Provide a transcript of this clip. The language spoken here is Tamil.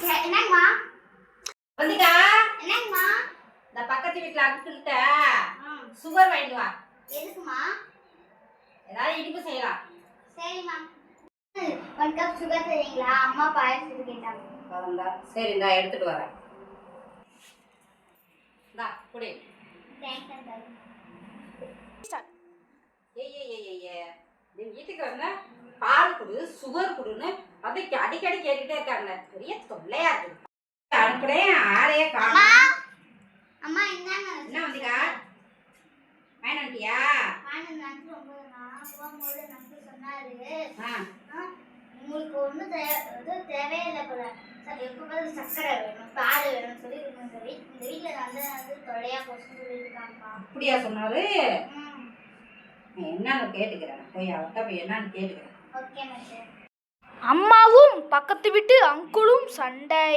என்னங்கம்மா வந்துக்கா என்னங்கம்மா இந்த பக்கத்து வீட்டுல அங்கிள்கிட்ட சுகர் வாங்கிட்டு வா. எதுக்குமா? ஏதாவது இனிப்பு செய்யலாம். சரிம்மா. 1 கப் சுகர் தரீங்களா? அம்மா பாயாசம் கேட்டாங்க. சரி இந்தா எடுத்துட்டு வரேன். இந்தா குடி. Thanks uncle. நீ வீட்டுக்கு வந்தா பால் குடு சுகர் குடுன்னு அதுக்கு அடிக்கடி கேட்டுட்டே இருக்காங்க. பெரிய தொல்லையா இருக்கு. அனுப்புறேன் ஆளையே காணோம். அம்மா என்னங்க என்ன வந்துக்கா வேணாண்டியா? நான் ரொம்ப நான் போகும்போது நம்பி சொன்னாரு உங்களுக்கு ஒன்றும் தேவையில்லை போல, எப்போ சக்கரை வேணும் பால் வேணும்னு சொல்லி இந்த வீட்டில் வந்து தொலையா போச்சுன்னு சொல்லியிருக்காங்கப்பா. அப்படியா சொன்னாரு? என்னன்னு கேட்டுக்கிறேன். போய் அவர்கிட்ட போய் என்னன்னு கேட்டுக்கிறேன். Okay madam. அம்மாவும் பக்கத்து வீட்டு அங்குளும் சண்டை.